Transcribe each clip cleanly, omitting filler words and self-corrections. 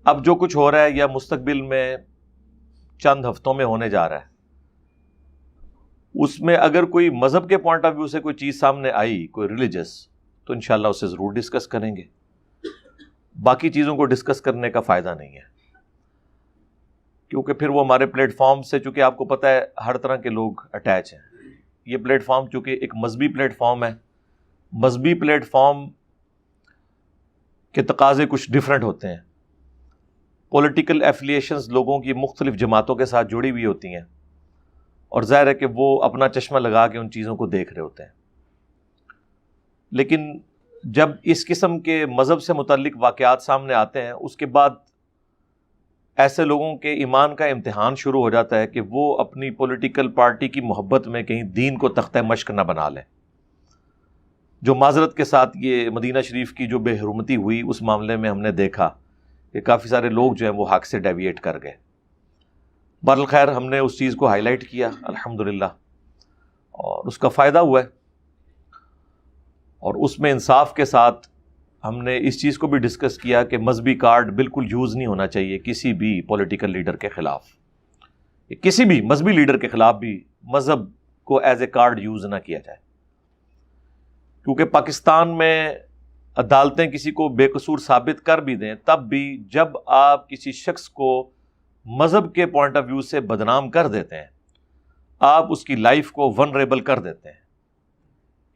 اب جو کچھ ہو رہا ہے یا مستقبل میں چند ہفتوں میں ہونے جا رہا ہے، اس میں اگر کوئی مذہب کے پوائنٹ آف ویو سے کوئی چیز سامنے آئی، کوئی ریلیجس، تو انشاءاللہ اسے ضرور ڈسکس کریں گے. باقی چیزوں کو ڈسکس کرنے کا فائدہ نہیں ہے، کیونکہ پھر وہ ہمارے پلیٹ فارم سے، چونکہ آپ کو پتہ ہے ہر طرح کے لوگ اٹیچ ہیں. یہ پلیٹ فارم چونکہ ایک مذہبی پلیٹ فارم ہے، مذہبی پلیٹ فارم کے تقاضے کچھ ڈیفرنٹ ہوتے ہیں. پولیٹیکل ایفیلیشنز لوگوں کی مختلف جماعتوں کے ساتھ جڑی ہوئی ہوتی ہیں، اور ظاہر ہے کہ وہ اپنا چشمہ لگا کے ان چیزوں کو دیکھ رہے ہوتے ہیں. لیکن جب اس قسم کے مذہب سے متعلق واقعات سامنے آتے ہیں، اس کے بعد ایسے لوگوں کے ایمان کا امتحان شروع ہو جاتا ہے کہ وہ اپنی پولیٹیکل پارٹی کی محبت میں کہیں دین کو تختہ مشق نہ بنا لیں. جو معذرت کے ساتھ یہ مدینہ شریف کی جو بے حرمتی ہوئی، اس معاملے میں ہم نے دیکھا کہ کافی سارے لوگ جو ہیں وہ حق سے ڈیویٹ کر گئے. بہرحال ہم نے اس چیز کو ہائی لائٹ کیا الحمدللہ، اور اس کا فائدہ ہوا ہے. اور اس میں انصاف کے ساتھ ہم نے اس چیز کو بھی ڈسکس کیا کہ مذہبی کارڈ بالکل یوز نہیں ہونا چاہیے کسی بھی پولیٹیکل لیڈر کے خلاف. کسی بھی مذہبی لیڈر کے خلاف بھی مذہب کو ایز اے کارڈ یوز نہ کیا جائے، کیونکہ پاکستان میں عدالتیں کسی کو بے قصور ثابت کر بھی دیں، تب بھی جب آپ کسی شخص کو مذہب کے پوائنٹ آف ویو سے بدنام کر دیتے ہیں، آپ اس کی لائف کو ونریبل کر دیتے ہیں.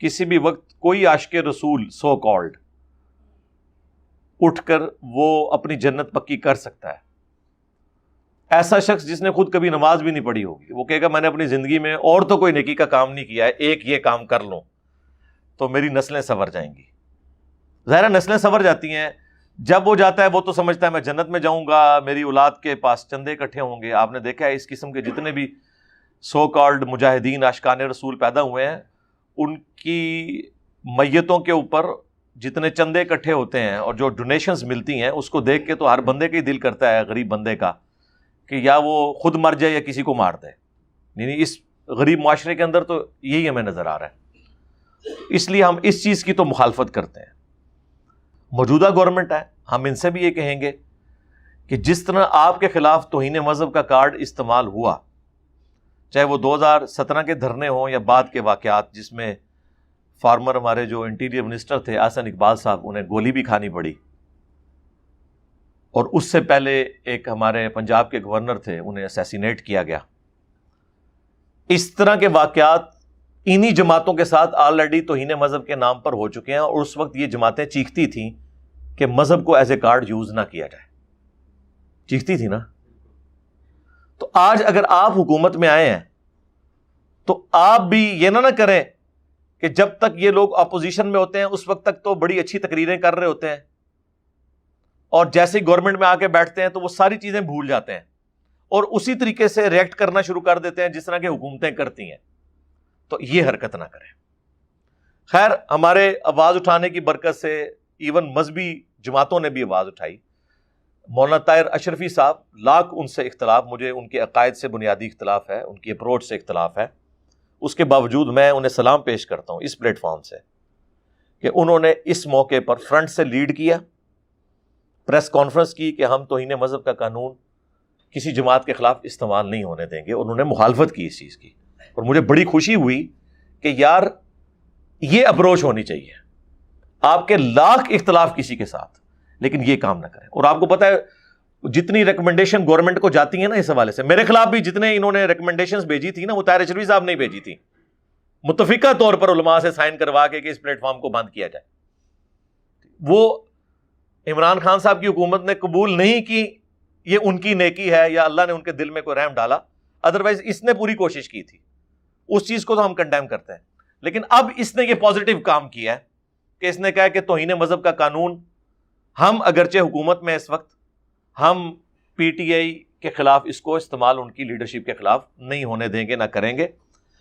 کسی بھی وقت کوئی عاشق رسول سو کالڈ اٹھ کر وہ اپنی جنت پکی کر سکتا ہے. ایسا شخص جس نے خود کبھی نماز بھی نہیں پڑھی ہوگی، وہ کہے گا میں نے اپنی زندگی میں اور تو کوئی نیکی کا کام نہیں کیا ہے، ایک یہ کام کر لوں تو میری نسلیں سنور جائیں گی. ظاہر نسلیں سنور جاتی ہیں، جب وہ جاتا ہے وہ تو سمجھتا ہے میں جنت میں جاؤں گا، میری اولاد کے پاس چندے اکٹھے ہوں گے. آپ نے دیکھا ہے اس قسم کے جتنے بھی سو کالڈ مجاہدین عاشقان رسول پیدا ہوئے ہیں، ان کی میتوں کے اوپر جتنے چندے اکٹھے ہوتے ہیں اور جو ڈونیشنز ملتی ہیں، اس کو دیکھ کے تو ہر بندے کا ہی دل کرتا ہے، غریب بندے کا، کہ یا وہ خود مر جائے یا کسی کو مار دے. یعنی اس غریب معاشرے کے اندر تو یہی ہمیں نظر آ رہا ہے. اس لیے ہم اس چیز کی تو مخالفت کرتے ہیں. موجودہ گورنمنٹ ہے، ہم ان سے بھی یہ کہیں گے کہ جس طرح آپ کے خلاف توہین مذہب کا کارڈ استعمال ہوا، چاہے وہ 2017 کے دھرنے ہوں یا بعد کے واقعات جس میں فارمر ہمارے جو انٹیریئر منسٹر تھے احسن اقبال صاحب، انہیں گولی بھی کھانی پڑی، اور اس سے پہلے ایک ہمارے پنجاب کے گورنر تھے، انہیں اسیسینیٹ کیا گیا. اس طرح کے واقعات انہی جماعتوں کے ساتھ آلریڈی توہین مذہب کے نام پر ہو چکے ہیں، اور اس وقت یہ جماعتیں چیختی تھیں کہ مذہب کو ایز اے کارڈ یوز نہ کیا جائے. چیختی تھی نا. تو آج اگر آپ حکومت میں آئے ہیں تو آپ بھی یہ نہ کریں کہ جب تک یہ لوگ اپوزیشن میں ہوتے ہیں اس وقت تک تو بڑی اچھی تقریریں کر رہے ہوتے ہیں، اور جیسے ہی گورنمنٹ میں آ کے بیٹھتے ہیں تو وہ ساری چیزیں بھول جاتے ہیں اور اسی طریقے سے ریئیکٹ کرنا شروع کر دیتے ہیں جس طرح کی حکومتیں کرتی ہیں. تو یہ حرکت نہ کریں. خیر، ہمارے آواز اٹھانے کی برکت سے ایون مذہبی جماعتوں نے بھی آواز اٹھائی. مولانا طاہر اشرفی صاحب، لاکھ ان سے اختلاف، مجھے ان کے عقائد سے بنیادی اختلاف ہے، ان کی اپروچ سے اختلاف ہے، اس کے باوجود میں انہیں سلام پیش کرتا ہوں اس پلیٹ فارم سے کہ انہوں نے اس موقع پر فرنٹ سے لیڈ کیا، پریس کانفرنس کی کہ ہم توہین مذہب کا قانون کسی جماعت کے خلاف استعمال نہیں ہونے دیں گے، اور انہوں نے مخالفت کی اس چیز کی. اور مجھے بڑی خوشی ہوئی کہ یار یہ اپروچ ہونی چاہیے. آپ کے لاکھ اختلاف کسی کے ساتھ، لیکن یہ کام نہ کریں. اور آپ کو پتہ ہے جتنی ریکمنڈیشن گورنمنٹ کو جاتی ہیں نا اس حوالے سے، میرے خلاف بھی جتنے انہوں نے ریکمنڈیشنز بھیجی تھی نا، وہ طاہر اشرفی صاحب نے بھیجی تھی متفقہ طور پر علماء سے سائن کروا کے کہ اس پلیٹ فارم کو بند کیا جائے. وہ عمران خان صاحب کی حکومت نے قبول نہیں کی، یہ ان کی نیکی ہے یا اللہ نے ان کے دل میں کوئی رحم ڈالا، ادروائز اس نے پوری کوشش کی تھی. اس چیز کو تو ہم کنڈیم کرتے ہیں. لیکن اب اس نے یہ پازیٹیو کام کیا ہے کہ اس نے کہا کہ توہین مذہب کا قانون ہم اگرچہ حکومت میں اس وقت، ہم پی ٹی آئی کے خلاف اس کو استعمال ان کی لیڈرشپ کے خلاف نہیں ہونے دیں گے، نہ کریں گے.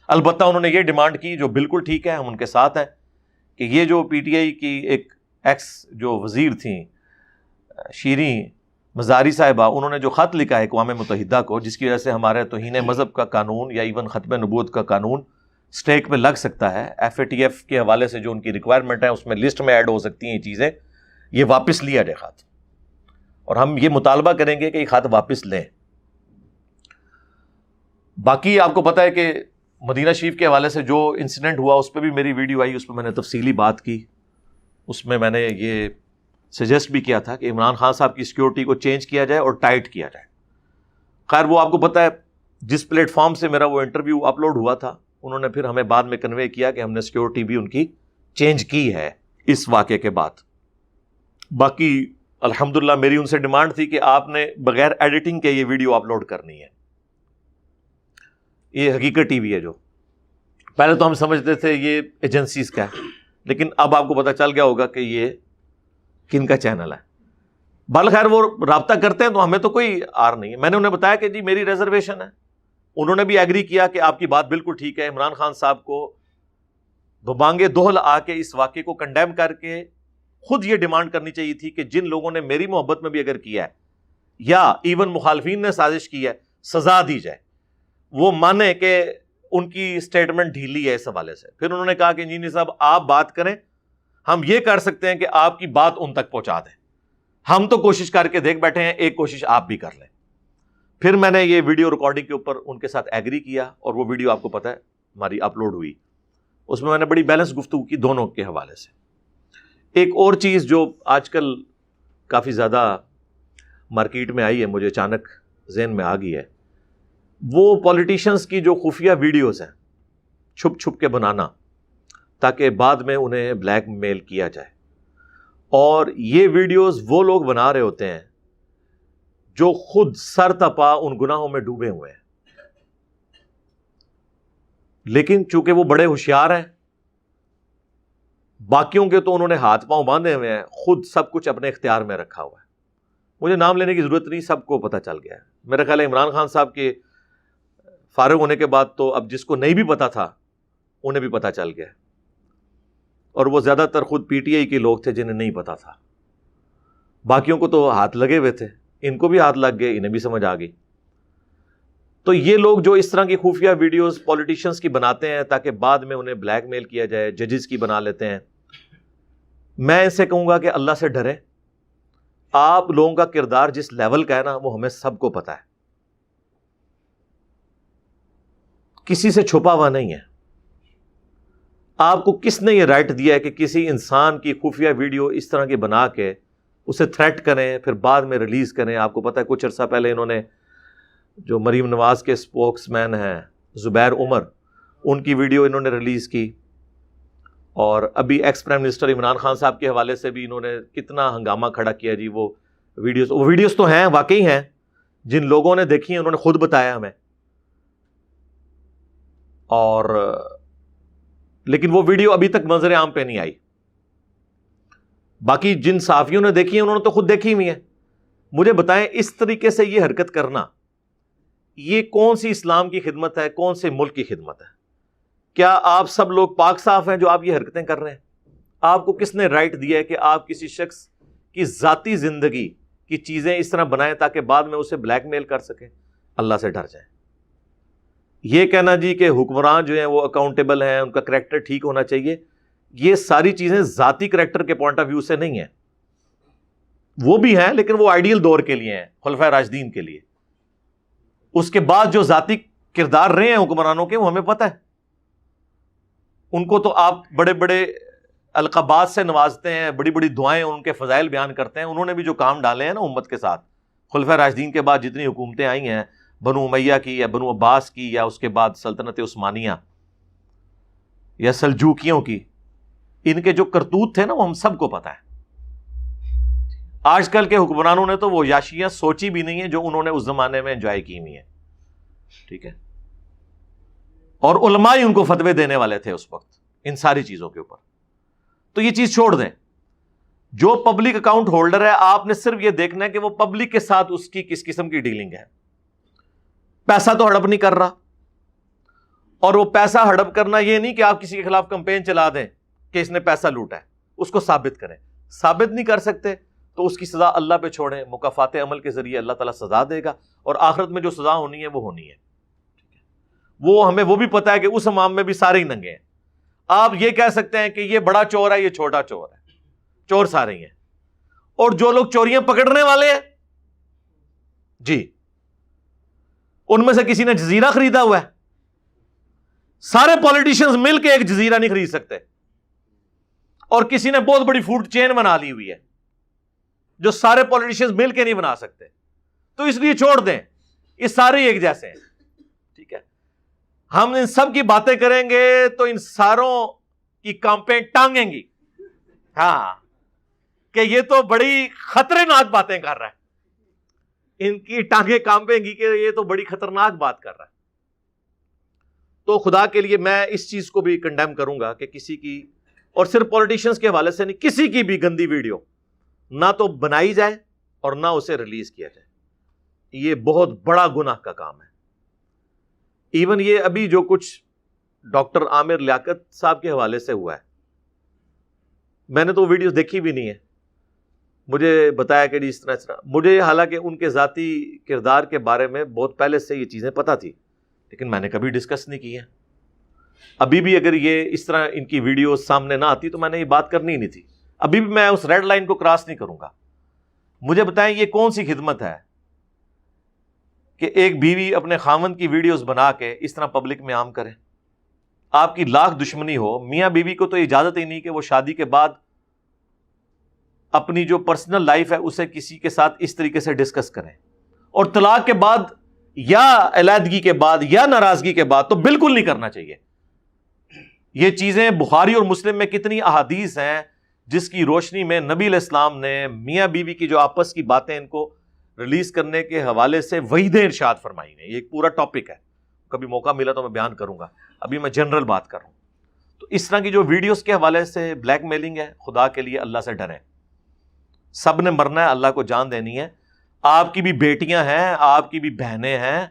البتہ انہوں نے یہ ڈیمانڈ کی جو بالکل ٹھیک ہے، ہم ان کے ساتھ ہیں، کہ یہ جو پی ٹی آئی کی ایک ایکس جو وزیر تھیں شیریں مزاری صاحبہ، انہوں نے جو خط لکھا ہے اقوام متحدہ کو، جس کی وجہ سے ہمارے توہین مذہب کا قانون یا ایون ختم نبوت کا قانون سٹیک پہ لگ سکتا ہے، ایف اے ٹی ایف کے حوالے سے جو ان کی ریکوائرمنٹ ہے اس میں لسٹ میں ایڈ ہو سکتی ہیں یہ چیزیں، یہ واپس لیا جائے خط. اور ہم یہ مطالبہ کریں گے کہ یہ خط واپس لیں. باقی آپ کو پتہ ہے کہ مدینہ شریف کے حوالے سے جو انسیڈنٹ ہوا اس پہ بھی میری ویڈیو آئی, اس پہ میں نے تفصیلی بات کی. اس میں میں نے یہ سجیسٹ بھی کیا تھا کہ عمران خان صاحب کی سیکیورٹی کو چینج کیا جائے اور ٹائٹ کیا جائے. خیر وہ آپ کو پتہ ہے جس پلیٹ فارم سے میرا وہ انٹرویو اپلوڈ ہوا تھا, انہوں نے پھر ہمیں بعد میں کنوے کیا کہ ہم نے سیکیورٹی بھی ان کی چینج کی ہے اس واقعے کے بعد. باقی الحمدللہ میری ان سے ڈیمانڈ تھی کہ آپ نے بغیر ایڈیٹنگ کے یہ ویڈیو اپلوڈ کرنی ہے. یہ حقیقت ٹی وی ہے. جو پہلے تو ہم سمجھتے تھے یہ ایجنسیز کا ہے, لیکن اب آپ کو پتہ چل گیا ہوگا کہ یہ کن کا چینل ہے. بالخیر وہ رابطہ کرتے ہیں تو ہمیں تو کوئی آر نہیں ہے. میں نے انہیں بتایا کہ جی میری ریزرویشن ہے. انہوں نے بھی ایگری کیا کہ آپ کی بات بالکل ٹھیک ہے. عمران خان صاحب کو ببانگے دوہل آ کے اس واقعے کو کنڈیم کر کے خود یہ ڈیمانڈ کرنی چاہیے تھی کہ جن لوگوں نے میری محبت میں بھی اگر کیا ہے یا ایون مخالفین نے سازش کی ہے, سزا دی جائے. وہ مانے کہ ان کی اسٹیٹمنٹ ڈھیلی ہے اس حوالے سے. پھر انہوں نے کہا کہ انجینئر صاحب آپ بات کریں, ہم یہ کر سکتے ہیں کہ آپ کی بات ان تک پہنچا دیں. ہم تو کوشش کر کے دیکھ بیٹھے ہیں, ایک کوشش آپ بھی کر لیں. پھر میں نے یہ ویڈیو ریکارڈنگ کے اوپر ان کے ساتھ ایگری کیا اور وہ ویڈیو آپ کو پتہ ہے ہماری اپلوڈ ہوئی. اس میں نے بڑی بیلنس گفتگو کی دونوں کے حوالے سے. ایک اور چیز جو آج کل کافی زیادہ مارکیٹ میں آئی ہے, مجھے اچانک ذہن میں آ گئی ہے, وہ پولیٹیشنز کی جو خفیہ ویڈیوز ہیں چھپ چھپ کے بنانا تاکہ بعد میں انہیں بلیک میل کیا جائے. اور یہ ویڈیوز وہ لوگ بنا رہے ہوتے ہیں جو خود سر تپا ان گناہوں میں ڈوبے ہوئے ہیں, لیکن چونکہ وہ بڑے ہوشیار ہیں, باقیوں کے تو انہوں نے ہاتھ پاؤں باندھے ہوئے ہیں, خود سب کچھ اپنے اختیار میں رکھا ہوا ہے. مجھے نام لینے کی ضرورت نہیں, سب کو پتہ چل گیا ہے. میرا خیال ہے عمران خان صاحب کے فارغ ہونے کے بعد تو اب جس کو نہیں بھی پتا تھا انہیں بھی پتا چل گیا. اور وہ زیادہ تر خود پی ٹی آئی کے لوگ تھے جنہیں نہیں پتا تھا. باقیوں کو تو ہاتھ لگے ہوئے تھے, ان کو بھی ہاتھ لگ گئے, انہیں بھی سمجھ آ گئی. تو یہ لوگ جو اس طرح کی خفیہ ویڈیوز پولیٹیشنز کی بناتے ہیں تاکہ بعد میں انہیں بلیک میل کیا جائے, ججز کی بنا لیتے ہیں, میں ان سے کہوں گا کہ اللہ سے ڈریں. آپ لوگوں کا کردار جس لیول کا ہے نا وہ ہمیں سب کو پتا ہے, کسی سے چھپا ہوا نہیں ہے. آپ کو کس نے یہ رائٹ دیا ہے کہ کسی انسان کی خفیہ ویڈیو اس طرح کی بنا کے اسے تھریٹ کریں پھر بعد میں ریلیز کریں؟ آپ کو پتا ہے کچھ عرصہ پہلے انہوں نے جو مریم نواز کے اسپوکس مین ہیں زبیر عمر, ان کی ویڈیو انہوں نے ریلیز کی, اور ابھی ex prime minister Imran Khan صاحب کے حوالے سے بھی انہوں نے کتنا ہنگامہ کھڑا کیا. جی وہ ویڈیوز تو ہیں, واقعی ہیں, جن لوگوں نے دیکھی ہیں انہوں نے خود بتایا ہمیں. اور لیکن وہ ویڈیو ابھی تک منظر عام پہ نہیں آئی. باقی جن صحافیوں نے دیکھی ہیں انہوں نے تو خود دیکھی ہوئی ہے. مجھے بتائیں اس طریقے سے یہ حرکت کرنا یہ کون سی اسلام کی خدمت ہے, کون سے ملک کی خدمت ہے؟ کیا آپ سب لوگ پاک صاف ہیں جو آپ یہ حرکتیں کر رہے ہیں؟ آپ کو کس نے رائٹ دیا ہے کہ آپ کسی شخص کی ذاتی زندگی کی چیزیں اس طرح بنائیں تاکہ بعد میں اسے بلیک میل کر سکیں؟ اللہ سے ڈر جائیں. یہ کہنا جی کہ حکمران جو ہیں وہ اکاؤنٹیبل ہیں, ان کا کریکٹر ٹھیک ہونا چاہیے, یہ ساری چیزیں ذاتی کریکٹر کے پوائنٹ آف ویو سے نہیں ہیں. وہ بھی ہیں لیکن وہ آئیڈیل دور کے لیے ہیں, خلفائے راشدین کے لیے. اس کے بعد جو ذاتی کردار رہے ہیں حکمرانوں کے وہ ہمیں پتہ ہے. ان کو تو آپ بڑے بڑے القابات سے نوازتے ہیں, بڑی بڑی دعائیں ان کے فضائل بیان کرتے ہیں. انہوں نے بھی جو کام ڈالے ہیں نا امت کے ساتھ, خلفائے راشدین کے بعد جتنی حکومتیں آئی ہیں, بنو امیہ کی یا بنو عباس کی یا اس کے بعد سلطنت عثمانیہ یا سلجوکیوں کی, ان کے جو کرتوت تھے نا وہ ہم سب کو پتہ ہے. آج کل کے حکمرانوں نے تو وہ یاشیاں سوچی بھی نہیں ہیں جو انہوں نے اس زمانے میں انجوائے کی ہوئی ہیں. ٹھیک ہے, اور علماء ہی ان کو فتوے دینے والے تھے اس وقت ان ساری چیزوں کے اوپر. تو یہ چیز چھوڑ دیں. جو پبلک اکاؤنٹ ہولڈر ہے آپ نے صرف یہ دیکھنا ہے کہ وہ پبلک کے ساتھ اس کی کس قسم کی ڈیلنگ ہے. پیسہ تو ہڑپ نہیں کر رہا, اور وہ پیسہ ہڑپ کرنا یہ نہیں کہ آپ کسی کے خلاف کمپین چلا دیں کہ اس نے پیسہ لوٹا ہے, اس کو ثابت کریں. ثابت نہیں کر سکتے تو اس کی سزا اللہ پہ چھوڑیں, مکافات عمل کے ذریعے اللہ تعالیٰ سزا دے گا, اور آخرت میں جو سزا ہونی ہے وہ ہونی ہے. وہ ہمیں وہ بھی پتا ہے کہ اس امام میں بھی سارے ہی ننگے ہیں. آپ یہ کہہ سکتے ہیں کہ یہ بڑا چور ہے, یہ چھوٹا چور ہے, چور سارے ہی ہیں. اور جو لوگ چوریاں پکڑنے والے ہیں جی ان میں سے کسی نے جزیرہ خریدا ہوا ہے؟ سارے پولیٹیشنز مل کے ایک جزیرہ نہیں خرید سکتے، اور کسی نے بہت بڑی فوڈ چین بنا لی ہوئی ہے جو سارے پولیٹیشنز مل کے نہیں بنا سکتے، تو اس لیے چھوڑ دیں، یہ سارے ایک جیسے ہیں، ٹھیک ہے؟ ہم ان سب کی باتیں کریں گے تو ان ساروں کی کانپیں ٹانگیں گی، ہاں کہ یہ تو بڑی خطرناک باتیں کر رہا ہے، ان کی ٹانگیں کانپیں گی کہ یہ تو بڑی خطرناک بات کر رہا ہے۔ تو خدا کے لیے میں اس چیز کو بھی کنڈیم کروں گا کہ کسی کی، اور صرف پولیٹیشنز کے حوالے سے نہیں، کسی کی بھی گندی ویڈیو نہ تو بنائی جائے اور نہ اسے ریلیز کیا جائے، یہ بہت بڑا گناہ کا کام ہے۔ ایون یہ ابھی جو کچھ ڈاکٹر عامر لیاقت صاحب کے حوالے سے ہوا ہے، میں نے تو ویڈیوز دیکھی بھی نہیں ہے، مجھے بتایا کہ اس طرح مجھے حالانکہ ان کے ذاتی کردار کے بارے میں بہت پہلے سے یہ چیزیں پتہ تھی، لیکن میں نے کبھی ڈسکس نہیں کی ہے۔ ابھی بھی اگر یہ اس طرح ان کی ویڈیوز سامنے نہ آتی تو میں نے یہ بات کرنی ہی نہیں تھی، ابھی بھی میں اس ریڈ لائن کو کراس نہیں کروں گا۔ مجھے بتائیں یہ کون سی خدمت ہے کہ ایک بیوی اپنے خاوند کی ویڈیوز بنا کے اس طرح پبلک میں عام کرے؟ آپ کی لاکھ دشمنی ہو، میاں بیوی کو تو اجازت ہی نہیں کہ وہ شادی کے بعد اپنی جو پرسنل لائف ہے اسے کسی کے ساتھ اس طریقے سے ڈسکس کریں، اور طلاق کے بعد یا علیحدگی کے بعد یا ناراضگی کے بعد تو بالکل نہیں کرنا چاہیے۔ یہ چیزیں بخاری اور مسلم میں کتنی احادیث ہیں جس کی روشنی میں نبی علیہ السلام نے میاں بیوی کی جو آپس کی باتیں ان کو ریلیز کرنے کے حوالے سے وعیدیں ارشاد فرمائی ہیں۔ یہ ایک پورا ٹاپک ہے، کبھی موقع ملا تو میں بیان کروں گا، ابھی میں جنرل بات کر رہا ہوں۔ تو اس طرح کی جو ویڈیوز کے حوالے سے بلیک میلنگ ہے، خدا کے لیے اللہ سے ڈریں، سب نے مرنا ہے، اللہ کو جان دینی ہے۔ آپ کی بھی بیٹیاں ہیں، آپ کی بھی بہنیں ہیں،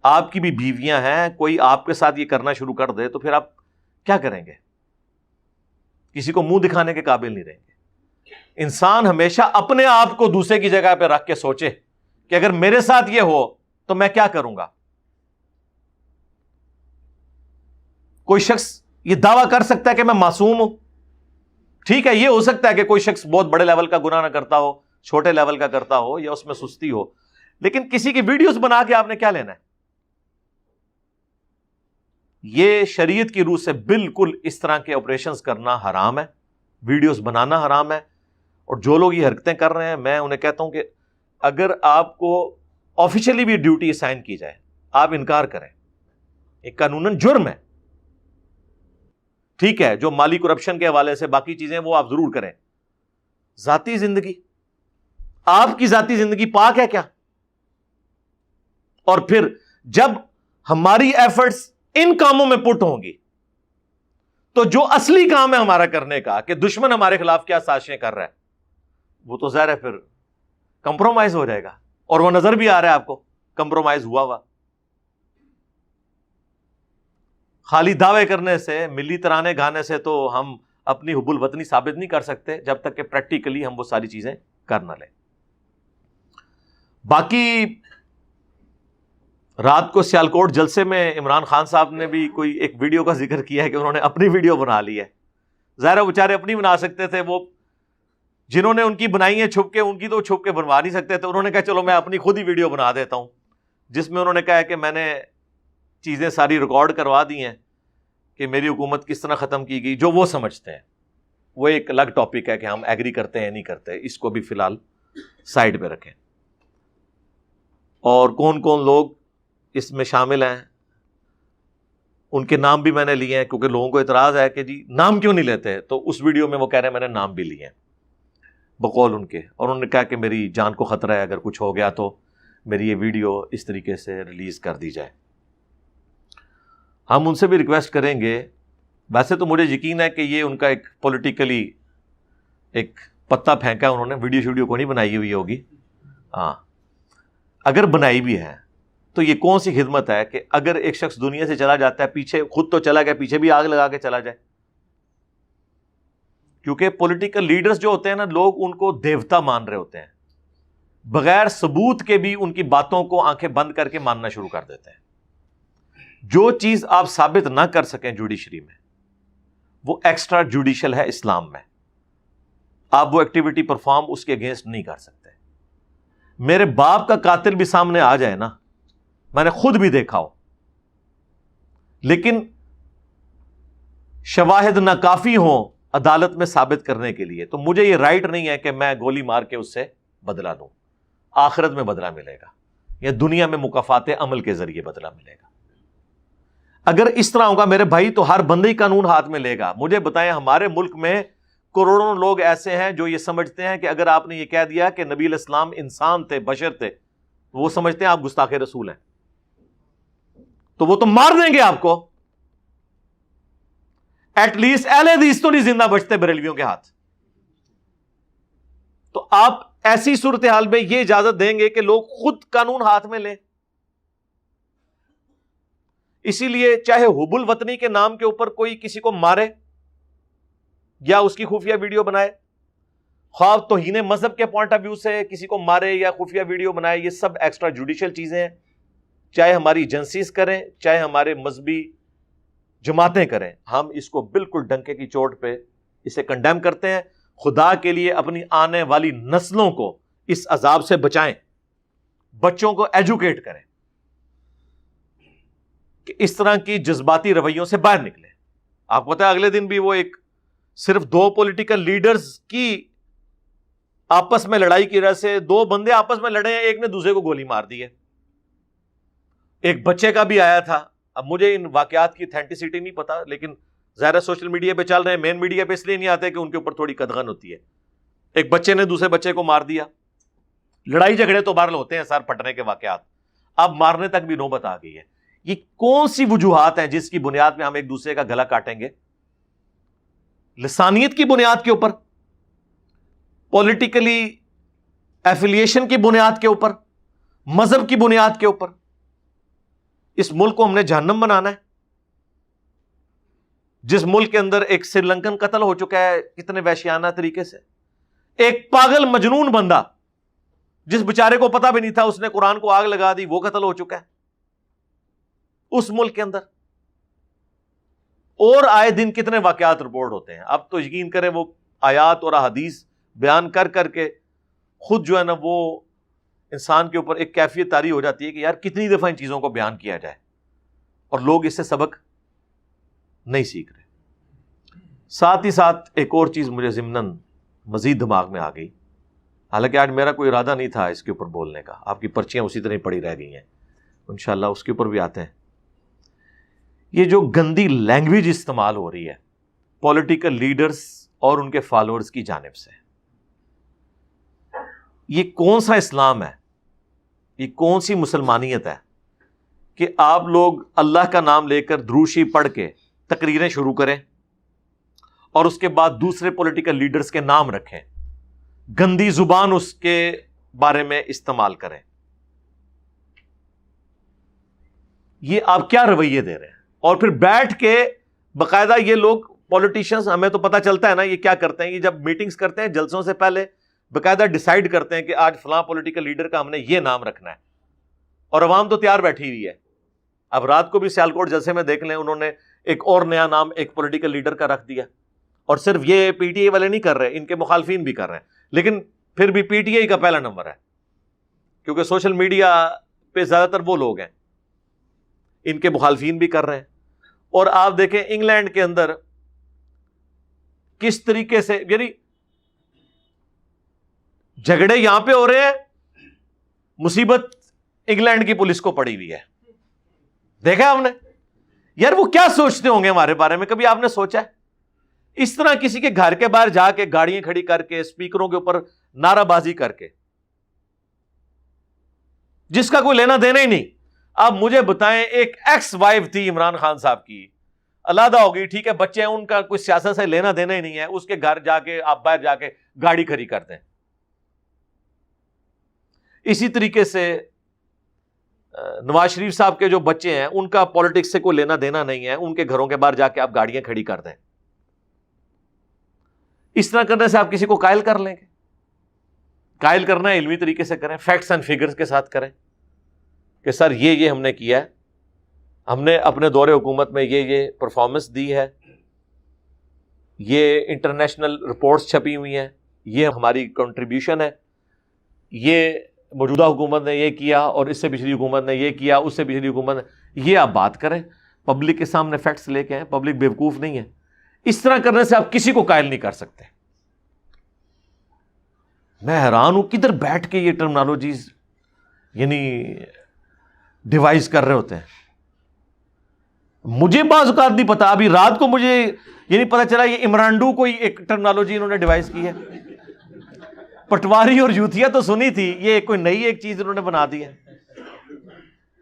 آپ کی بھی بیویاں ہیں، کوئی آپ کے ساتھ یہ کرنا شروع کر دے تو پھر آپ کیا کریں گے؟ کسی کو منہ دکھانے کے قابل نہیں رہیں گے۔ انسان ہمیشہ اپنے آپ کو دوسرے کی جگہ پہ رکھ کے سوچے کہ اگر میرے ساتھ یہ ہو تو میں کیا کروں گا۔ کوئی شخص یہ دعویٰ کر سکتا ہے کہ میں معصوم ہوں، ٹھیک ہے، یہ ہو سکتا ہے کہ کوئی شخص بہت بڑے لیول کا گناہ نہ کرتا ہو، چھوٹے لیول کا کرتا ہو یا اس میں سستی ہو، لیکن کسی کی ویڈیوز بنا کے آپ نے کیا لینا ہے؟ یہ شریعت کی روح سے بالکل اس طرح کے آپریشنز کرنا حرام ہے، ویڈیوز بنانا حرام ہے، اور جو لوگ یہ حرکتیں کر رہے ہیں میں انہیں کہتا ہوں کہ اگر آپ کو آفیشلی بھی ڈیوٹی اسائن کی جائے آپ انکار کریں، ایک قانوناً جرم ہے، ٹھیک ہے، جو مالی کرپشن کے حوالے سے باقی چیزیں وہ آپ ضرور کریں۔ ذاتی زندگی، آپ کی ذاتی زندگی پاک ہے کیا؟ اور پھر جب ہماری ایفرٹس ان کاموں میں پٹ ہوں گی تو جو اصلی کام ہے ہمارا کرنے کا کہ دشمن ہمارے خلاف کیا سازشیں کر رہا ہے وہ تو ظاہر ہے پھر کمپرومائز ہو جائے گا، اور وہ نظر بھی آ رہا ہے آپ کو کمپرومائز ہوا۔ خالی دعوے کرنے سے، ملی ترانے گانے سے تو ہم اپنی حب الوطنی ثابت نہیں کر سکتے جب تک کہ پریکٹیکلی ہم وہ ساری چیزیں کر نہ لیں۔ باقی رات کو سیالکوٹ جلسے میں عمران خان صاحب نے بھی کوئی ایک ویڈیو کا ذکر کیا ہے کہ انہوں نے اپنی ویڈیو بنا لی ہے۔ ظاہر ہے بیچارے اپنی بنا سکتے تھے، وہ جنہوں نے ان کی بنائی ہے چھپ کے، ان کی تو چھپ کے بنوا نہیں سکتے تھے، انہوں نے کہا چلو میں اپنی خود ہی ویڈیو بنا دیتا ہوں، جس میں انہوں نے کہا کہ میں نے چیزیں ساری ریکارڈ کروا دی ہیں کہ میری حکومت کس طرح ختم کی گئی، جو وہ سمجھتے ہیں۔ وہ ایک الگ ٹاپک ہے کہ ہم ایگری کرتے ہیں نہیں کرتے، اس کو بھی فی الحال سائڈ پہ رکھیں۔ اور کون کون لوگ اس میں شامل ہیں ان کے نام بھی میں نے لیے ہیں، کیونکہ لوگوں کو اعتراض ہے کہ جی نام کیوں نہیں لیتے، تو اس ویڈیو میں وہ کہہ رہے ہیں میں نے نام بھی لیے ہیں بقول ان کے، اور انہوں نے کہا کہ میری جان کو خطرہ ہے، اگر کچھ ہو گیا تو میری یہ ویڈیو اس طریقے سے ریلیز کر دی جائے۔ ہم ان سے بھی ریکویسٹ کریں گے، ویسے تو مجھے یقین ہے کہ یہ ان کا ایک پولیٹیکلی ایک پتا پھینکا انہوں نے، ویڈیو کو نہیں بنائی ہوئی ہوگی، ہاں اگر بنائی بھی ہے تو یہ کون سی خدمت ہے کہ اگر ایک شخص دنیا سے چلا جاتا ہے، پیچھے خود تو چلا گیا، پیچھے بھی آگ لگا کے چلا جائے۔ کیونکہ پولیٹیکل لیڈرز جو ہوتے ہیں نا، لوگ ان کو دیوتا مان رہے ہوتے ہیں، بغیر ثبوت کے بھی ان کی باتوں کو آنکھیں بند کر کے ماننا شروع کر دیتے ہیں۔ جو چیز آپ ثابت نہ کر سکیں جوڈیشری میں، وہ ایکسٹرا جوڈیشل ہے اسلام میں، آپ وہ ایکٹیویٹی پرفارم اس کے اگینسٹ نہیں کر سکتے۔ میرے باپ کا قاتل بھی سامنے آ جائے نا، میں نے خود بھی دیکھا ہو، لیکن شواہد ناکافی ہوں عدالت میں ثابت کرنے کے لیے، تو مجھے یہ رائٹ نہیں ہے کہ میں گولی مار کے اس سے بدلہ دوں. آخرت میں بدلہ ملے گا یا دنیا میں مکافات عمل کے ذریعے بدلہ ملے گا. اگر اس طرح ہوگا میرے بھائی تو ہر بندے ہی قانون ہاتھ میں لے گا. مجھے بتائیں ہمارے ملک میں کروڑوں لوگ ایسے ہیں جو یہ سمجھتے ہیں کہ اگر آپ نے یہ کہہ دیا کہ نبی علیہ السلام انسان تھے، بشر تھے، وہ سمجھتے ہیں آپ گستاخ رسول ہیں، تو وہ تو مار دیں گے آپ کو. ایٹ لیسٹ اہل حدیث تو نہیں زندہ بچتے بریلویوں کے ہاتھ. تو آپ ایسی صورتحال میں یہ اجازت دیں گے کہ لوگ خود قانون ہاتھ میں لیں؟ اسی لیے چاہے حب الوطنی کے نام کے اوپر کوئی کسی کو مارے یا اس کی خفیہ ویڈیو بنائے، خواہ توہین مذہب کے پوائنٹ آف ویو سے کسی کو مارے یا خفیہ ویڈیو بنائے، یہ سب ایکسٹرا جوڈیشل چیزیں ہیں. چاہے ہماری ایجنسیز کریں، چاہے ہمارے مذہبی جماعتیں کریں، ہم اس کو بالکل ڈنکے کی چوٹ پہ اسے کنڈیم کرتے ہیں. خدا کے لیے اپنی آنے والی نسلوں کو اس عذاب سے بچائیں، بچوں کو ایجوکیٹ کریں کہ اس طرح کی جذباتی رویوں سے باہر نکلیں. آپ کو پتہ ہے اگلے دن بھی وہ ایک صرف 2 پولیٹیکل لیڈرز کی آپس میں لڑائی کی وجہ سے 2 بندے آپس میں لڑے ہیں، ایک نے دوسرے کو گولی مار دی ہے. ایک بچے کا بھی آیا تھا. اب مجھے ان واقعات کی اتھینٹسٹی نہیں پتا، لیکن ظاہر سوشل میڈیا پہ چل رہے ہیں، مین میڈیا پہ اس لیے نہیں آتے کہ ان کے اوپر تھوڑی قدغن ہوتی ہے. ایک بچے نے دوسرے بچے کو مار دیا. لڑائی جھگڑے تو بہرحال ہوتے ہیں، سر پھٹنے کے واقعات، اب مارنے تک بھی نوبت آ گئی ہے. یہ کون سی وجوہات ہیں جس کی بنیاد میں ہم ایک دوسرے کا گلا کاٹیں گے؟ لسانیت کی بنیاد کے اوپر، پولیٹیکلی ایفیلیشن کی بنیاد کے اوپر، مذہب کی بنیاد کے اوپر. اس ملک کو ہم نے جہنم بنانا ہے. جس ملک کے اندر ایک سری لنکن قتل ہو چکا ہے کتنے وحشیانہ طریقے سے، ایک پاگل مجنون بندہ جس بیچارے کو پتہ بھی نہیں تھا اس نے قرآن کو آگ لگا دی، وہ قتل ہو چکا ہے اس ملک کے اندر. اور آئے دن کتنے واقعات رپورٹ ہوتے ہیں. اب تو یقین کریں وہ آیات اور احادیث بیان کر کر کے خود جو ہے نا وہ انسان کے اوپر ایک کیفیت طاری ہو جاتی ہے کہ یار کتنی دفعہ ان چیزوں کو بیان کیا جائے اور لوگ اس سے سبق نہیں سیکھ رہے. ساتھ ہی ساتھ ایک اور چیز مجھے ضمناً مزید دماغ میں آ گئی، حالانکہ آج میرا کوئی ارادہ نہیں تھا اس کے اوپر بولنے کا، آپ کی پرچیاں اسی طرح پڑی رہ گئی ہیں، انشاءاللہ اس کے اوپر بھی آتے ہیں. یہ جو گندی لینگویج استعمال ہو رہی ہے پولیٹیکل لیڈرز اور ان کے فالوورز کی جانب سے، یہ کون سا اسلام ہے، یہ کون سی مسلمانیت ہے کہ آپ لوگ اللہ کا نام لے کر دروشی پڑھ کے تقریریں شروع کریں اور اس کے بعد دوسرے پولیٹیکل لیڈرز کے نام رکھیں، گندی زبان اس کے بارے میں استعمال کریں. یہ آپ کیا رویے دے رہے ہیں؟ اور پھر بیٹھ کے باقاعدہ یہ لوگ پولیٹیشنز، ہمیں تو پتہ چلتا ہے نا یہ کیا کرتے ہیں، یہ جب میٹنگز کرتے ہیں جلسوں سے پہلے باقاعدہ ڈیسائیڈ کرتے ہیں کہ آج فلاں پولیٹیکل لیڈر کا ہم نے یہ نام رکھنا ہے، اور عوام تو تیار بیٹھی ہوئی ہے. اب رات کو بھی سیالکوٹ جلسے میں دیکھ لیں، انہوں نے ایک اور نیا نام ایک پولیٹیکل لیڈر کا رکھ دیا. اور صرف یہ پی ٹی آئی والے نہیں کر رہے، ان کے مخالفین بھی کر رہے ہیں، لیکن پھر بھی پی ٹی آئی کا پہلا نمبر ہے کیونکہ سوشل میڈیا پہ زیادہ تر وہ لوگ ہیں، ان کے مخالفین بھی کر رہے ہیں. اور آپ دیکھیں انگلینڈ کے اندر کس طریقے سے، یعنی جھگڑے یہاں پہ ہو رہے ہیں، مصیبت انگلینڈ کی پولیس کو پڑی ہوئی ہے. دیکھا آپ نے؟ یار وہ کیا سوچتے ہوں گے ہمارے بارے میں، کبھی آپ نے سوچا ہے؟ اس طرح کسی کے گھر کے باہر جا کے گاڑیاں کھڑی کر کے اسپیکروں کے اوپر نعرہ بازی کر کے، جس کا کوئی لینا دینا ہی نہیں. اب مجھے بتائیں، ایک ایکس وائف تھی عمران خان صاحب کی، علیحدہ ہو گئی، ٹھیک ہے، بچے ہیں، ان کا کوئی سیاست سے لینا دینا ہی نہیں ہے، اس کے گھر جا کے آپ باہر جا کے گاڑی کھڑی کر دیں. اسی طریقے سے نواز شریف صاحب کے جو بچے ہیں ان کا پولیٹکس سے کوئی لینا دینا نہیں ہے، ان کے گھروں کے باہر جا کے آپ گاڑیاں کھڑی کر دیں. اس طرح کرنے سے آپ کسی کو قائل کر لیں گے؟ قائل کرنا ہے علمی طریقے سے کریں، فیکٹس اینڈ فگرز کے ساتھ کریں کہ سر یہ ہم نے کیا ہے، ہم نے اپنے دور حکومت میں یہ پرفارمنس دی ہے، یہ انٹرنیشنل رپورٹس چھپی ہوئی ہیں، یہ ہماری کنٹریبیوشن ہے، یہ موجودہ حکومت نے یہ کیا اور اس سے پچھلی حکومت نے یہ کیا، اس سے پچھلی حکومت نے، یہ آپ بات کریں، پبلک کے سامنے فیکٹس لے کے آئیں، پبلک بیوقوف نہیں ہے. اس طرح کرنے سے آپ کسی کو قائل نہیں کر سکتے. میں حیران ہوں کدھر بیٹھ کے یہ ٹرمنالوجیز یعنی ڈیوائز کر رہے ہوتے ہیں. مجھے بعض اوقات نہیں پتا، ابھی رات کو مجھے یہ نہیں پتا چلا یہ عمرانڈو کوئی ایک ٹرمنالوجی انہوں نے ڈیوائز کی ہے. پٹواری اور یوتھیا تو سنی تھی، یہ کوئی نئی ایک چیز انہوں نے بنا دی ہے.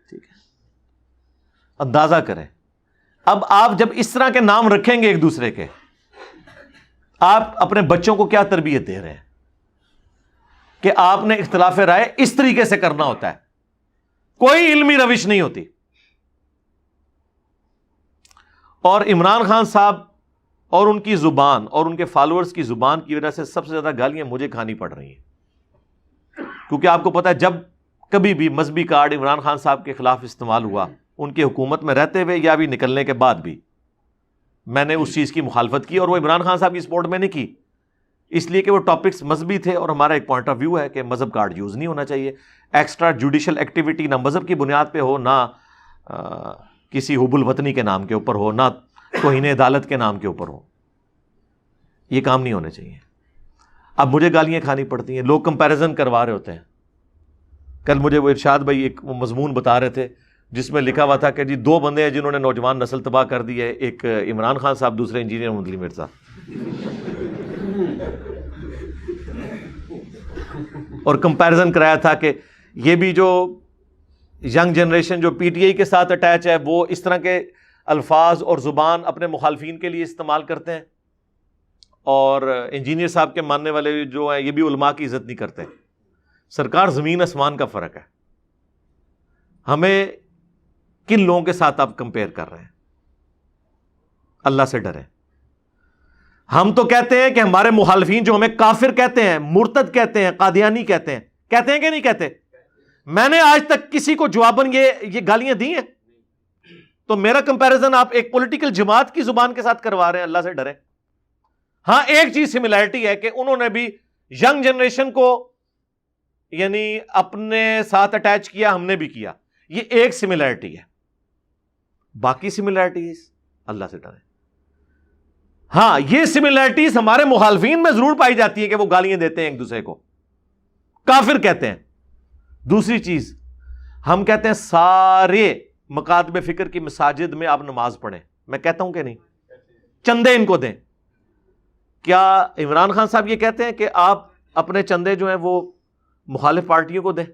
ٹھیک ہے، اندازہ کریں. اب آپ جب اس طرح کے نام رکھیں گے ایک دوسرے کے، آپ اپنے بچوں کو کیا تربیت دے رہے ہیں کہ آپ نے اختلاف رائے اس طریقے سے کرنا ہوتا ہے، کوئی علمی روش نہیں ہوتی. اور عمران خان صاحب اور ان کی زبان اور ان کے فالوورز کی زبان کی وجہ سے سب سے زیادہ گالیاں مجھے کھانی پڑ رہی ہیں، کیونکہ آپ کو پتا ہے جب کبھی بھی مذہبی کارڈ عمران خان صاحب کے خلاف استعمال ہوا، ان کی حکومت میں رہتے ہوئے یا بھی نکلنے کے بعد بھی، میں نے اس چیز کی مخالفت کی، اور وہ عمران خان صاحب کی سپورٹ میں نہیں کی، اس لیے کہ وہ ٹاپکس مذہبی تھے اور ہمارا ایک پوائنٹ آف ویو ہے کہ مذہب کارڈ یوز نہیں ہونا چاہیے. ایکسٹرا جوڈیشل ایکٹیویٹی نہ مذہب کی بنیاد پہ ہو، نہ کسی حب الوطنی کے نام کے اوپر ہو، نہ توہین عدالت کے نام کے اوپر ہو. یہ کام نہیں ہونے چاہیے. اب مجھے گالیاں کھانی پڑتی ہیں، لوگ کمپیریزن کروا رہے ہوتے ہیں. کل مجھے وہ ارشاد بھائی ایک مضمون بتا رہے تھے جس میں لکھا ہوا تھا کہ جی 2 بندے ہیں جنہوں نے نوجوان نسل تباہ کر دی ہے، ایک عمران خان صاحب، دوسرے انجینئر محمد علی مرزا. اور کمپیریزن کرایا تھا کہ یہ بھی جو ینگ جنریشن جو پی ٹی آئی کے ساتھ اٹیچ ہے وہ اس طرح کے الفاظ اور زبان اپنے مخالفین کے لیے استعمال کرتے ہیں، اور انجینئر صاحب کے ماننے والے جو ہیں یہ بھی علماء کی عزت نہیں کرتے. سرکار زمین آسمان کا فرق ہے. ہمیں کن لوگوں کے ساتھ آپ کمپیئر کر رہے ہیں؟ اللہ سے ڈریں. ہم تو کہتے ہیں کہ ہمارے مخالفین جو ہمیں کافر کہتے ہیں، مرتد کہتے ہیں، قادیانی کہتے ہیں کہ نہیں کہتے؟ میں نے آج تک کسی کو جواباً یہ گالیاں دی ہیں؟ تو میرا کمپیریزن آپ ایک پولیٹیکل جماعت کی زبان کے ساتھ کروا رہے ہیں. اللہ سے ڈریں. ہاں ایک چیز سملیرٹی ہے کہ انہوں نے بھی ینگ جنریشن کو یعنی اپنے ساتھ اٹیچ کیا، ہم نے بھی کیا، یہ ایک سملیرٹی ہے. باقی سملیرٹیز اللہ سے ڈریں. ہاں یہ سملیرٹیز ہمارے مخالفین میں ضرور پائی جاتی ہے کہ وہ گالیاں دیتے ہیں ایک دوسرے کو، کافر کہتے ہیں. دوسری چیز، ہم کہتے ہیں سارے مکاتب فکر کی مساجد میں آپ نماز پڑھیں. میں کہتا ہوں کہ نہیں؟ چندے ان کو دیں. کیا عمران خان صاحب یہ کہتے ہیں کہ آپ اپنے چندے جو ہیں وہ مخالف پارٹیوں کو دیں؟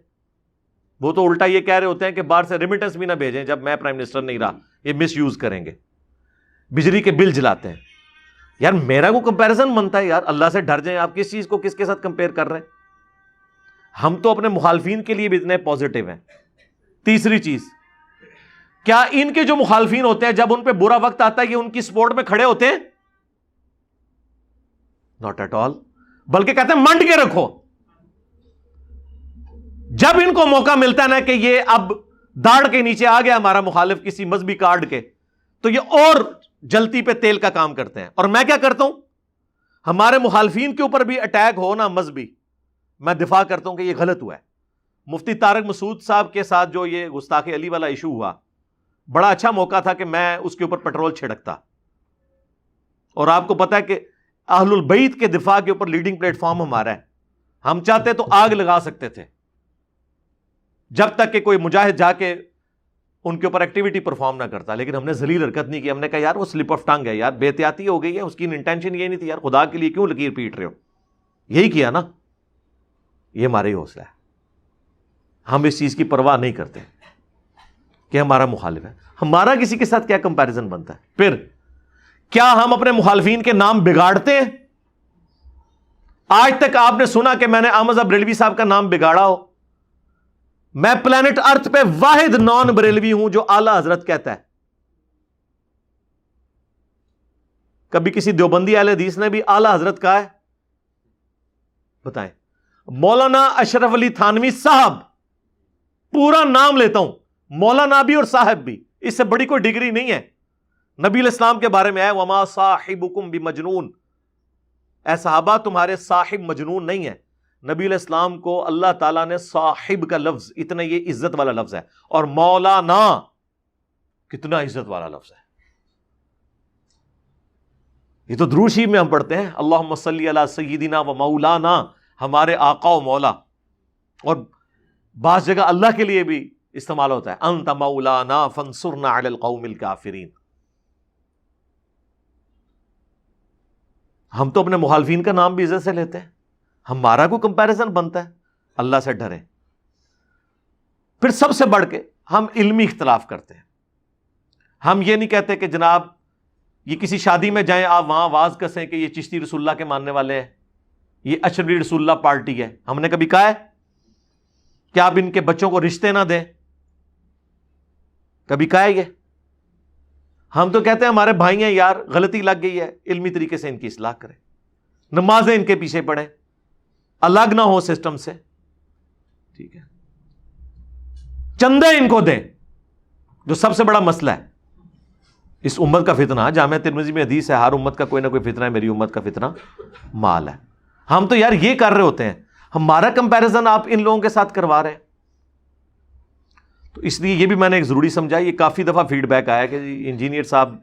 وہ تو الٹا یہ کہہ رہے ہوتے ہیں کہ باہر سے ریمیٹنس بھی نہ بھیجیں جب میں پرائم منسٹر نہیں رہا، یہ مس یوز کریں گے. بجلی کے بل جلاتے ہیں. یار میرا کو کمپیریزن بنتا ہے یار، اللہ سے ڈر جائیں. آپ کس چیز کو کس کے ساتھ کمپیئر کر رہے ہیں؟ ہم تو اپنے مخالفین کے لیے بھی اتنے پازیٹیو ہیں. تیسری چیز، کیا ان کے جو مخالفین ہوتے ہیں جب ان پہ برا وقت آتا ہے یہ ان کی سپورٹ میں کھڑے ہوتے ہیں؟ Not at all. بلکہ کہتے ہیں منڈ کے رکھو. جب ان کو موقع ملتا ہے نا کہ یہ اب داڑھ کے نیچے آ گیا ہمارا مخالف کسی مذہبی کارڈ کے، تو یہ اور جلتی پہ تیل کا کام کرتے ہیں. اور میں کیا کرتا ہوں، ہمارے مخالفین کے اوپر بھی اٹیک ہو نا مذہبی، میں دفاع کرتا ہوں کہ یہ غلط ہوا ہے. مفتی طارق مسعود صاحب کے ساتھ جو یہ گستاخ علی والا ایشو ہوا، بڑا اچھا موقع تھا کہ میں اس کے اوپر پیٹرول چھڑکتا. اور آپ کو پتا ہے کہ اہل البیت کے دفاع کے اوپر لیڈنگ پلیٹ فارم ہمارا ہے. ہم چاہتے تو آگ لگا سکتے تھے جب تک کہ کوئی مجاہد جا کے ان کے اوپر ایکٹیویٹی پرفارم نہ کرتا، لیکن ہم نے ذلیل حرکت نہیں کی. ہم نے کہا یار وہ سلپ آف ٹنگ ہے یار، بے احتیاطی ہو گئی ہے، اس کی انٹینشن یہ نہیں تھی یار، خدا کے لیے کیوں لکیر پیٹ رہے ہو. یہی کیا نا. یہ ہمارا ہی حوصلہ ہے. ہم اس چیز کی پرواہ نہیں کرتے کہ ہمارا مخالف ہے. ہمارا کسی کے ساتھ کیا کمپیریزن بنتا ہے؟ پھر کیا ہم اپنے مخالفین کے نام بگاڑتے ہیں؟ آج تک آپ نے سنا کہ میں نے احمد صاحب بریلوی صاحب کا نام بگاڑا ہو؟ میں پلانٹ ارتھ پہ واحد نان بریلوی ہوں جو اعلی حضرت کہتا ہے. کبھی کسی دیوبندی اہل حدیث نے بھی اعلی حضرت کہا ہے؟ بتائیں. مولانا اشرف علی تھانوی صاحب، پورا نام لیتا ہوں، مولانا بھی اور صاحب بھی، اس سے بڑی کوئی ڈگری نہیں ہے. نبی علیہ السلام کے بارے میں ہے وما صاحبکم بمجنون، اے صحابہ تمہارے صاحب مجنون نہیں ہے. نبی علیہ السلام کو اللہ تعالیٰ نے صاحب کا لفظ، اتنا یہ عزت والا لفظ ہے، اور مولانا کتنا عزت والا لفظ ہے. یہ تو درود شریف میں ہم پڑھتے ہیں اللہم صلی علی سیدنا و مولانا، ہمارے آقا و مولا، اور بعض جگہ اللہ کے لیے بھی استعمال ہوتا ہے انت مولانا فانصرنا علی القوم الکافرین. ہم تو اپنے مخالفین کا نام بھی عزت سے لیتے ہیں، ہمارا کوئی کمپیریزن بنتا ہے؟ اللہ سے ڈریں. پھر سب سے بڑھ کے ہم علمی اختلاف کرتے ہیں. ہم یہ نہیں کہتے کہ جناب یہ کسی شادی میں جائیں آپ وہاں آواز کسیں کہ یہ چشتی رسول اللہ کے ماننے والے ہیں، یہ اشرفی رسول اللہ پارٹی ہے. ہم نے کبھی کہا ہے کہ آپ ان کے بچوں کو رشتے نہ دیں؟ کبھی کہا ہے یہ؟ ہم تو کہتے ہیں ہمارے بھائی ہیں یار، غلطی لگ گئی ہے، علمی طریقے سے ان کی اصلاح کریں، نمازیں ان کے پیچھے پڑھیں، الگ نہ ہو سسٹم سے، ٹھیک ہے. چندے ان کو دیں، جو سب سے بڑا مسئلہ ہے اس امت کا فتنہ. جامعہ ترمذی میں حدیث ہے ہر امت کا کوئی نہ کوئی فتنہ ہے، میری امت کا فتنہ مال ہے. ہم تو یار یہ کر رہے ہوتے ہیں، ہمارا کمپیریزن آپ ان لوگوں کے ساتھ کروا رہے ہیں. تو اس لیے یہ بھی میں نے ایک ضروری سمجھا. یہ کافی دفعہ فیڈ بیک آیا کہ انجینئر صاحب،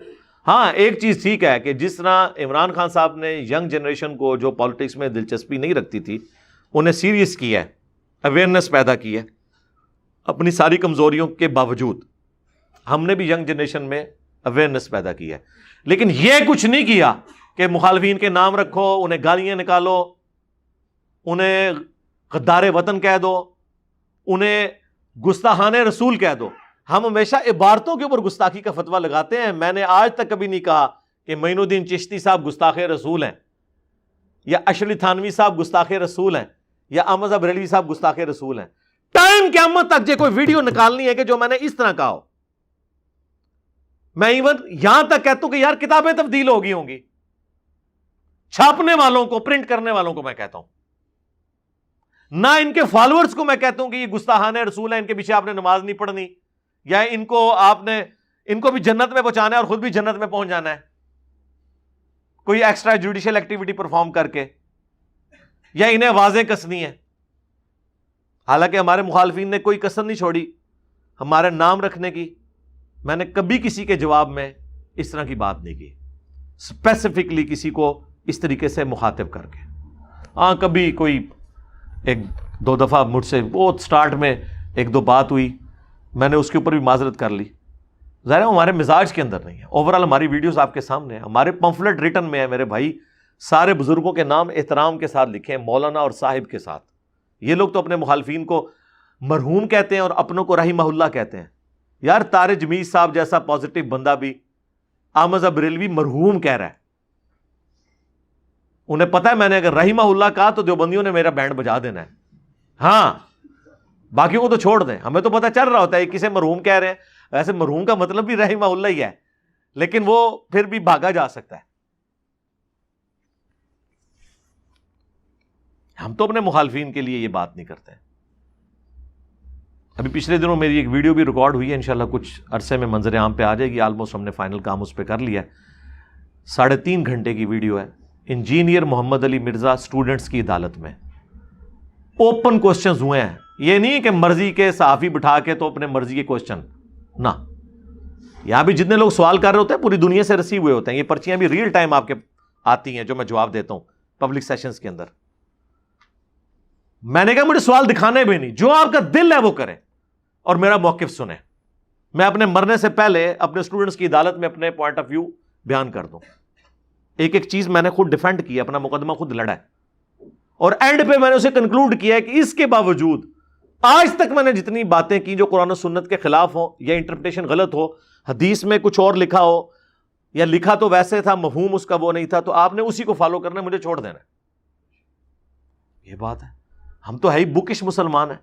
ہاں ایک چیز ٹھیک ہے کہ جس طرح عمران خان صاحب نے ینگ جنریشن کو جو پالیٹکس میں دلچسپی نہیں رکھتی تھی انہیں سیریس کیا ہے، اویئرنیس پیدا کی ہے اپنی ساری کمزوریوں کے باوجود. ہم نے بھی ینگ جنریشن میں اویئرنیس پیدا کی ہے، لیکن یہ کچھ نہیں کیا کہ مخالفین کے نام رکھو، انہیں گالیاں نکالو، انہیں غدار وطن کہہ دو، انہیں گستاخان رسول کہہ دو. ہم ہمیشہ عبارتوں کے اوپر گستاخی کا فتویٰ لگاتے ہیں. میں نے آج تک کبھی نہیں کہا کہ معین الدین چشتی صاحب گستاخ رسول ہیں، یا اشرف تھانوی صاحب گستاخ رسول ہیں، یا احمد صاحب بریلوی صاحب گستاخ رسول ہیں. ٹائم قیامت تک جے کوئی ویڈیو نکالنی ہے کہ جو میں نے اس طرح کہا ہو. میں ایون یہاں تک کہتا ہوں کہ یار کتابیں تبدیل ہو گئی ہوں گی، چھاپنے والوں کو، پرنٹ کرنے والوں کو میں کہتا ہوں، نہ ان کے فالوورز کو میں کہتا ہوں کہ یہ گستاخان رسول ہیں، ان کے پیچھے آپ نے نماز نہیں پڑھنی، یا ان کو آپ نے ان کو بھی جنت میں پہنچانا ہے اور خود بھی جنت میں پہنچ جانا ہے کوئی ایکسٹرا جوڈیشل ایکٹیویٹی پرفارم کر کے، یا انہیں آوازیں کسنی ہیں. حالانکہ ہمارے مخالفین نے کوئی کسر نہیں چھوڑی ہمارے نام رکھنے کی. میں نے کبھی کسی کے جواب میں اس طرح کی بات نہیں کی اسپیسیفکلی کسی کو اس طریقے سے مخاطب کر کے. ہاں کبھی کوئی ایک دو دفعہ مجھ سے بہت سٹارٹ میں ایک دو بات ہوئی، میں نے اس کے اوپر بھی معذرت کر لی. ظاہر ہے ہمارے مزاج کے اندر نہیں ہے. اوورال ہماری ویڈیوز آپ کے سامنے ہیں، ہمارے پمفلٹ ریٹن میں ہے میرے بھائی، سارے بزرگوں کے نام احترام کے ساتھ لکھے ہیں، مولانا اور صاحب کے ساتھ. یہ لوگ تو اپنے مخالفین کو مرحوم کہتے ہیں اور اپنوں کو رحمہ اللہ کہتے ہیں. یار طارق جمیل صاحب جیسا پازیٹیو بندہ بھی احمد صاحب بریلوی مرحوم کہہ رہا ہے. انہیں پتا ہے میں نے اگر رحمہ اللہ کہا تو دیوبندیوں نے میرا بینڈ بجا دینا ہے. ہاں باقیوں کو تو چھوڑ دیں، ہمیں تو پتہ چل رہا ہوتا ہے کسے مرحوم کہہ رہے ہیں. ویسے مرحوم کا مطلب بھی رحمہ اللہ ہی ہے، لیکن وہ پھر بھی بھاگا جا سکتا ہے. ہم تو اپنے مخالفین کے لیے یہ بات نہیں کرتے ہیں. ابھی پچھلے دنوں میری ایک ویڈیو بھی ریکارڈ ہوئی ہے، انشاءاللہ کچھ عرصے میں منظر عام پہ آ جائے گی. آلموسٹ ہم نے فائنل کام اس پہ کر لیا ہے. 3.5 گھنٹے کی ویڈیو ہے. انجینئر محمد علی مرزا اسٹوڈنٹس کی عدالت میں اوپن کوسچنز ہوئے ہیں. یہ نہیں کہ مرضی کے صحافی بٹھا کے تو اپنے مرضی کے کوسچن نہ. یہاں بھی جتنے لوگ سوال کر رہے ہوتے ہیں پوری دنیا سے رسیو ہوئے ہوتے ہیں. یہ پرچیاں بھی ریئل ٹائم آپ کے آتی ہیں جو میں جواب دیتا ہوں پبلک سیشنز کے اندر. میں نے کہا مجھے سوال دکھانے بھی نہیں، جو آپ کا دل ہے وہ کریں اور میرا موقف سنیں. میں اپنے مرنے سے پہلے اپنے اسٹوڈنٹس کی عدالت میں اپنے پوائنٹ آف ویو بیان کر دوں. ایک ایک چیز میں نے خود ڈیفینڈ کی، اپنا مقدمہ خود لڑا ہے، اور اینڈ پہ میں نے اسے کنکلوڈ کیا ہے کہ اس کے باوجود آج تک میں نے جتنی باتیں کی جو قرآن و سنت کے خلاف ہو یا انٹرپریٹیشن غلط ہو، حدیث میں کچھ اور لکھا ہو یا لکھا تو ویسے تھا مفہوم اس کا وہ نہیں تھا، تو آپ نے اسی کو فالو کرنا، مجھے چھوڑ دینا. یہ بات ہے. ہم تو ہے ہی بکش مسلمان ہیں.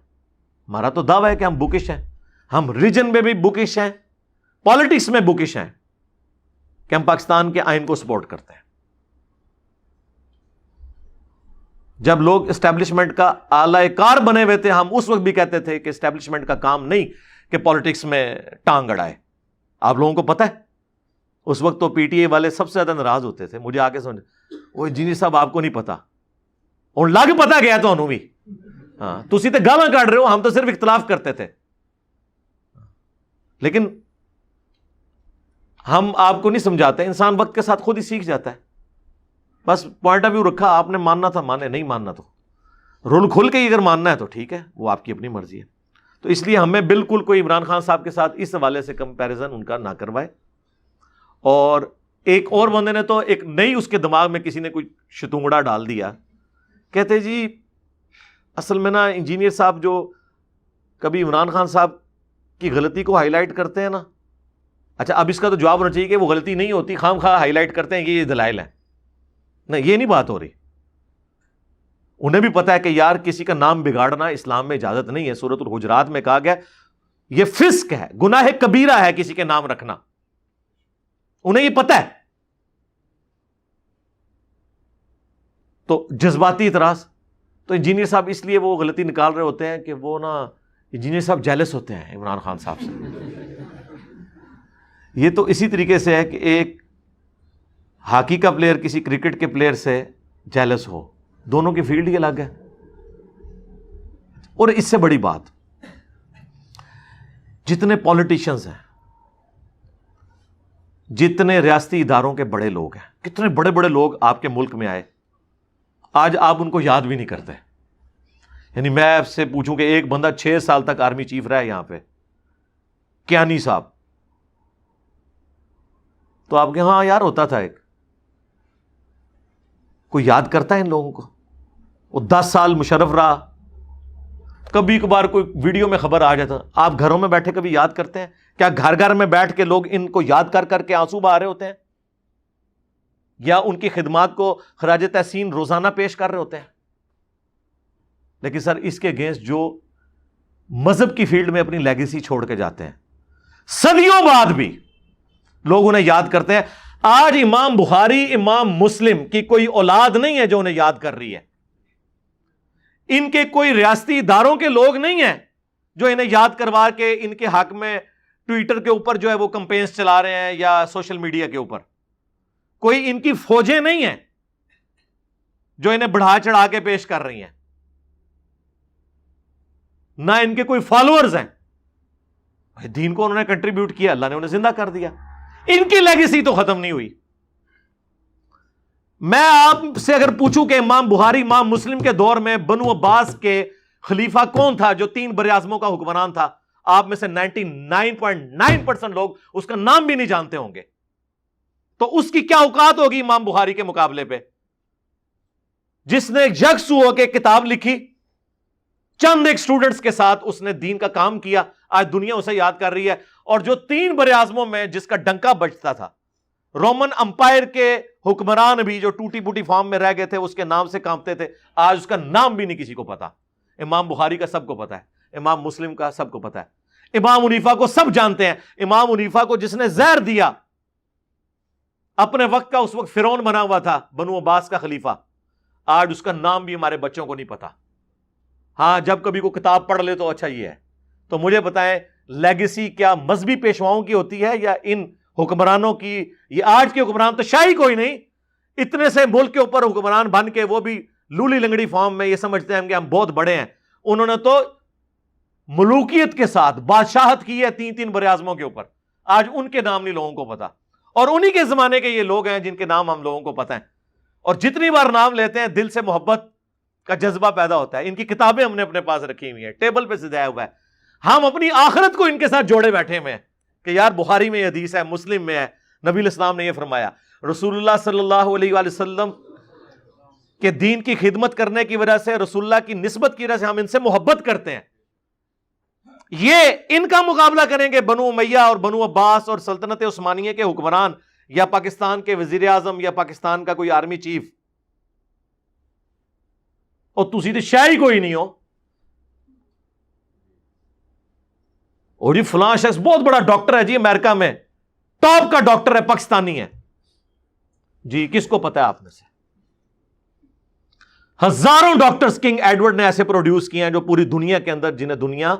ہمارا تو دعویٰ ہے کہ ہم بکش ہیں. ہم ریجن میں بھی بکش ہیں، پالیٹکس میں بکش ہیں کہ ہم پاکستان کے آئین کو سپورٹ کرتے ہیں. جب لوگ اسٹیبلشمنٹ کا اعلی کار بنے ہوئے تھے، ہم اس وقت بھی کہتے تھے کہ اسٹیبلشمنٹ کا کام نہیں کہ پالیٹکس میں ٹانگ اڑائے. آپ لوگوں کو پتہ ہے اس وقت تو پی ٹی اے والے سب سے زیادہ ناراض ہوتے تھے. مجھے آگے سمجھ، وہ انجینئر صاحب آپ کو نہیں پتا، اور لگ پتا گیا تو بھی ہاں تسی تے گالاں کاٹ رہے ہو, ہم تو صرف اختلاف کرتے تھے. لیکن ہم آپ کو نہیں سمجھاتے, انسان وقت کے ساتھ خود ہی سیکھ جاتا ہے. بس پوائنٹ آف ویو رکھا آپ نے, ماننا تھا مانے, نہیں ماننا تو رول کھل کے ہی اگر ماننا ہے تو ٹھیک ہے, وہ آپ کی اپنی مرضی ہے. تو اس لیے ہمیں بالکل کوئی عمران خان صاحب کے ساتھ اس حوالے سے کمپیریزن ان کا نہ کروائے. اور ایک اور بندے نے تو ایک نئی اس کے دماغ میں کسی نے کوئی شتونگڑا ڈال دیا, کہتے جی اصل میں نا انجینئر صاحب جو کبھی عمران خان صاحب کی غلطی کو ہائی لائٹ کرتے ہیں نا, اچھا اب اس کا تو جواب ہونا چاہیے کہ وہ غلطی نہیں ہوتی, خام خواہ ہائی لائٹ کرتے ہیں کہ یہ دلائل ہیں. نہیں, یہ نہیں بات ہو رہی. انہیں بھی پتا ہے کہ یار کسی کا نام بگاڑنا اسلام میں اجازت نہیں ہے. سورۃ الحجرات میں کہا گیا یہ فسق ہے, گناہ کبیرہ ہے کسی کے نام رکھنا, انہیں یہ پتا ہے. تو جذباتی اعتراض, تو انجینئر صاحب اس لیے وہ غلطی نکال رہے ہوتے ہیں کہ وہ نا انجینئر صاحب جیلس ہوتے ہیں عمران خان صاحب سے. یہ تو اسی طریقے سے ہے کہ ایک ہاکی کا پلیئر کسی کرکٹ کے پلیئر سے جیلس ہو, دونوں کی فیلڈ ہی الگ ہے. اور اس سے بڑی بات, جتنے پولیٹیشنز ہیں, جتنے ریاستی اداروں کے بڑے لوگ ہیں, کتنے بڑے بڑے لوگ آپ کے ملک میں آئے, آج آپ ان کو یاد بھی نہیں کرتے. یعنی میں آپ سے پوچھوں کہ ایک بندہ 6 سال تک آرمی چیف رہا ہے یہاں پہ, کیانی صاحب, تو آپ کے ہاں یار ہوتا تھا ایک, کوئی یاد کرتا ہے ان لوگوں کو؟ وہ 10 سال مشرف رہا, کبھی کبھار کوئی ویڈیو میں خبر آ جاتا. آپ گھروں میں بیٹھے کبھی یاد کرتے ہیں کیا؟ گھر گھر میں بیٹھ کے لوگ ان کو یاد کر کر کے آنسو بہا رہے ہوتے ہیں, یا ان کی خدمات کو خراج تحسین روزانہ پیش کر رہے ہوتے ہیں. لیکن سر اس کے اگینسٹ جو مذہب کی فیلڈ میں اپنی لیگیسی چھوڑ کے جاتے ہیں, صدیوں بعد بھی لوگ انہیں یاد کرتے ہیں. آج امام بخاری, امام مسلم کی کوئی اولاد نہیں ہے جو انہیں یاد کر رہی ہے. ان کے کوئی ریاستی اداروں کے لوگ نہیں ہیں جو انہیں یاد کروا کے ان کے حق میں ٹویٹر کے اوپر جو ہے وہ کمپینز چلا رہے ہیں یا سوشل میڈیا کے اوپر. کوئی ان کی فوجیں نہیں ہیں جو انہیں بڑھا چڑھا کے پیش کر رہی ہیں, نہ ان کے کوئی فالوورز ہیں. دین کو انہوں نے کنٹریبیوٹ کیا, اللہ نے انہیں زندہ کر دیا. ان کی لیگیسی تو ختم نہیں ہوئی. میں آپ سے اگر پوچھوں کہ امام بخاری, امام مسلم کے دور میں بنو عباس کے خلیفہ کون تھا جو 3 براعظموں کا حکمران تھا, آپ میں سے 99.9% لوگ اس کا نام بھی نہیں جانتے ہوں گے. تو اس کی کیا اوقات ہوگی امام بخاری کے مقابلے پہ, جس نے یکسو ہو کے کتاب لکھی, چند ایک سٹوڈنٹس کے ساتھ اس نے دین کا کام کیا, آج دنیا اسے یاد کر رہی ہے. اور جو 3 براعظموں میں جس کا ڈنکا بجتا تھا, رومن امپائر کے حکمران بھی جو ٹوٹی پوٹی فارم میں رہ گئے تھے اس کے نام سے کانپتے تھے, آج اس کا نام بھی نہیں کسی کو پتا. امام بخاری کا سب کو پتا ہے, امام مسلم کا سب کو پتا ہے, امام حنیفہ کو سب جانتے ہیں. امام حنیفہ کو جس نے زہر دیا اپنے وقت کا, اس وقت فرعون بنا ہوا تھا, بنو عباس کا خلیفہ, آج اس کا نام بھی ہمارے بچوں کو نہیں پتا. ہاں جب کبھی کوئی کتاب پڑھ لے تو اچھا یہ ہے. تو مجھے بتائیں لیگیسی کیا مذہبی پیشواؤں کی ہوتی ہے یا ان حکمرانوں کی؟ یہ آج کے حکمران تو شاہی کوئی نہیں, اتنے سے ملک کے اوپر حکمران بن کے وہ بھی لولی لنگڑی فارم میں یہ سمجھتے ہیں کہ ہم بہت بڑے ہیں. انہوں نے تو ملوکیت کے ساتھ بادشاہت کی ہے 3 براعظموں کے اوپر, آج ان کے نام نہیں لوگوں کو پتا. اور انہی کے زمانے کے یہ لوگ ہیں جن کے نام ہم لوگوں کو پتا ہیں. اور جتنی بار نام لیتے ہیں دل سے محبت کا جذبہ پیدا ہوتا ہے. ان کی کتابیں ہم نے اپنے پاس رکھی ہوئی ہیں, ٹیبل پہ سجایا ہوا ہے. ہم اپنی آخرت کو ان کے ساتھ جوڑے بیٹھے ہوئے ہیں کہ یار بخاری میں حدیث ہے, مسلم میں ہے, نبی الاسلام نے یہ فرمایا, رسول اللہ صلی اللہ علیہ وآلہ وسلم کے دین کی خدمت کرنے کی وجہ سے, رسول اللہ کی نسبت کی وجہ سے ہم ان سے محبت کرتے ہیں. یہ ان کا مقابلہ کریں گے بنو امیہ اور بنو عباس اور سلطنت عثمانیہ کے حکمران, یا پاکستان کے وزیر اعظم, یا پاکستان کا کوئی آرمی چیف, اور تسی تو شاہی کوئی نہیں ہو. اور جی فلاں شخص بہت بڑا ڈاکٹر ہے جی امریکہ میں, ٹاپ کا ڈاکٹر ہے, پاکستانی ہے جی. کس کو پتا ہے آپ میں سے؟ ہزاروں ڈاکٹرز کنگ ایڈورڈ نے ایسے پروڈیوس کیے ہیں جو پوری دنیا کے اندر, جنہیں دنیا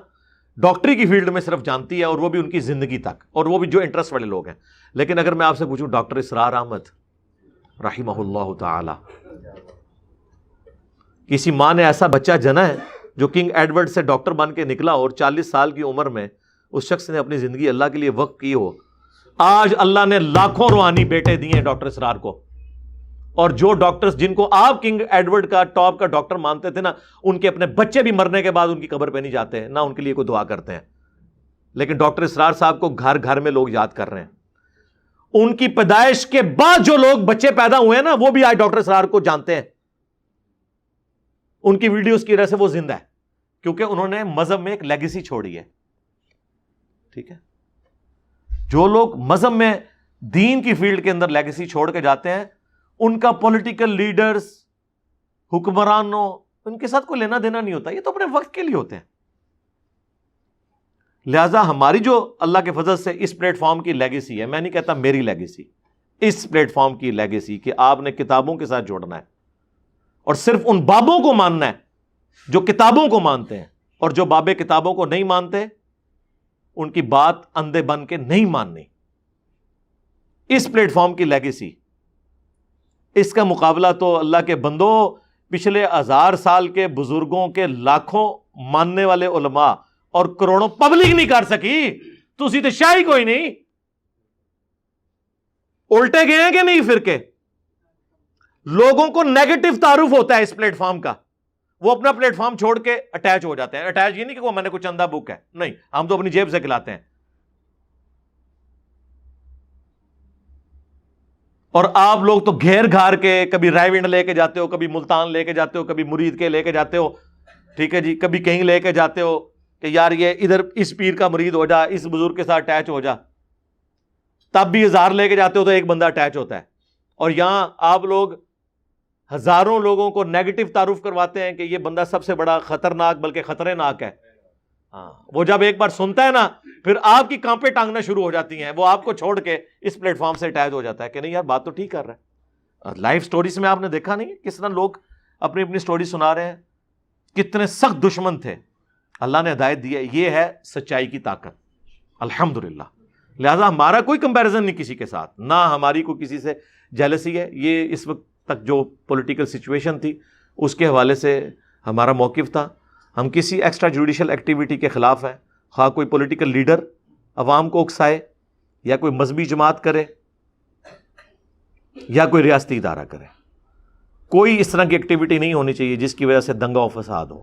ڈاکٹری کی فیلڈ میں صرف جانتی ہے, اور وہ بھی ان کی زندگی تک, اور وہ بھی جو انٹرسٹ والے لوگ ہیں. لیکن اگر میں آپ سے پوچھوں ڈاکٹر اسرار احمد رحمہ اللہ تعالی کسی ماں نے ایسا بچہ جنا ہے جو کنگ ایڈورڈ سے ڈاکٹر بن کے نکلا اور 40 سال کی عمر میں اس شخص نے اپنی زندگی اللہ کے لیے وقف کی ہو. آج اللہ نے لاکھوں روحانی بیٹے دیے ہیں ڈاکٹر اسرار کو, اور جو ڈاکٹرز جن کو آپ کنگ ایڈورڈ کا ٹاپ کا ڈاکٹر مانتے تھے نا, ان کے اپنے بچے بھی مرنے کے بعد ان کی قبر پہ نہیں جاتے ہیں, نہ ان کے لیے کوئی دعا کرتے ہیں. لیکن ڈاکٹر اسرار صاحب کو گھر گھر میں لوگ یاد کر رہے ہیں. ان کی پیدائش کے بعد جو لوگ بچے پیدا ہوئے ہیں نا, وہ بھی آج ڈاکٹر اسرار کو جانتے ہیں. ان کی ویڈیوز کی وجہ سے وہ زندہ ہے, کیونکہ انہوں نے مذہب میں ایک لیگیسی چھوڑی ہے. ٹھیک ہے, جو لوگ مذہب میں دین کی فیلڈ کے اندر لیگیسی چھوڑ کے جاتے ہیں, ان کا پولیٹیکل لیڈرز, حکمرانوں, ان کے ساتھ کوئی لینا دینا نہیں ہوتا. یہ تو اپنے وقت کے لیے ہوتے ہیں. لہذا ہماری جو اللہ کے فضل سے اس پلیٹ فارم کی لیگیسی ہے, میں نہیں کہتا میری لیگیسی, اس پلیٹ فارم کی لیگیسی کہ آپ نے کتابوں کے ساتھ جوڑنا ہے اور صرف ان بابوں کو ماننا ہے جو کتابوں کو مانتے ہیں, اور جو بابے کتابوں کو نہیں مانتے ان کی بات اندھے بن کے نہیں ماننی. اس پلیٹ فارم کی لیگیسی, اس کا مقابلہ تو اللہ کے بندو پچھلے 1000 سال کے بزرگوں کے لاکھوں ماننے والے علماء اور کروڑوں پبلک نہیں کر سکی. تسی تو شاہی کوئی نہیں. الٹے گئے ہیں کہ نہیں فرقے؟ لوگوں کو نیگیٹو تعارف ہوتا ہے اس پلیٹ فارم کا, وہ اپنا پلیٹ فارم چھوڑ کے اٹیچ ہو جاتے ہیں. اٹیچ یہ نہیں کہ وہ میں نے کچھ چندہ بک ہے, نہیں, ہم تو اپنی جیب سے کھلاتے ہیں. اور آپ لوگ تو گھیر گھار کے کبھی رائے لے کے جاتے ہو, کبھی ملتان لے کے جاتے ہو, کبھی مرید کے لے کے جاتے ہو. ٹھیک ہے جی, کبھی کہیں لے کے جاتے ہو کہ یار یہ ادھر اس پیر کا مرید ہو جا, اس بزرگ کے ساتھ اٹیچ ہو جا. تب بھی 1000 لے کے جاتے ہو تو ایک بندہ اٹیچ ہوتا ہے. اور یہاں آپ لوگ ہزاروں لوگوں کو نیگیٹو تعارف کرواتے ہیں کہ یہ بندہ سب سے بڑا خطرناک بلکہ خطرے ناک ہے. ہاں, وہ جب ایک بار سنتا ہے نا, پھر آپ کی کانپیں ٹانگنا شروع ہو جاتی ہیں. وہ آپ کو چھوڑ کے اس پلیٹ فارم سے اٹیچ ہو جاتا ہے کہ نہیں یار بات تو ٹھیک کر رہا ہے. لائف سٹوریز میں آپ نے دیکھا نہیں کس طرح لوگ اپنی اپنی سٹوری سنا رہے ہیں, کتنے سخت دشمن تھے. اللہ نے ہدایت دی ہے, یہ ہے سچائی کی طاقت الحمدللہ. لہذا ہمارا کوئی کمپیریزن نہیں کسی کے ساتھ, نہ ہماری کوئی کسی سے جیلسی ہے. یہ اس وقت تک جو پولیٹیکل سچویشن تھی اس کے حوالے سے ہمارا موقف تھا. ہم کسی ایکسٹرا جوڈیشل ایکٹیویٹی کے خلاف ہیں, خواہ کوئی پولیٹیکل لیڈر عوام کو اکسائے, یا کوئی مذہبی جماعت کرے, یا کوئی ریاستی ادارہ کرے. کوئی اس طرح کی ایکٹیویٹی نہیں ہونی چاہیے جس کی وجہ سے دنگا و فساد ہو.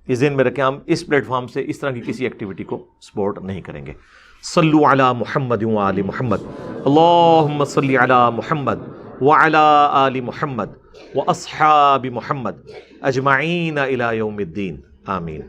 یہ ذہن میں رکھیں, ہم اس پلیٹ فارم سے اس طرح کی کسی ایکٹیویٹی کو سپورٹ نہیں کریں گے. صلو علی محمد و آل محمد, اللہم صلی علی محمد وعلی آل محمد واصحاب محمد اجمعین الی یوم الدین, آمین.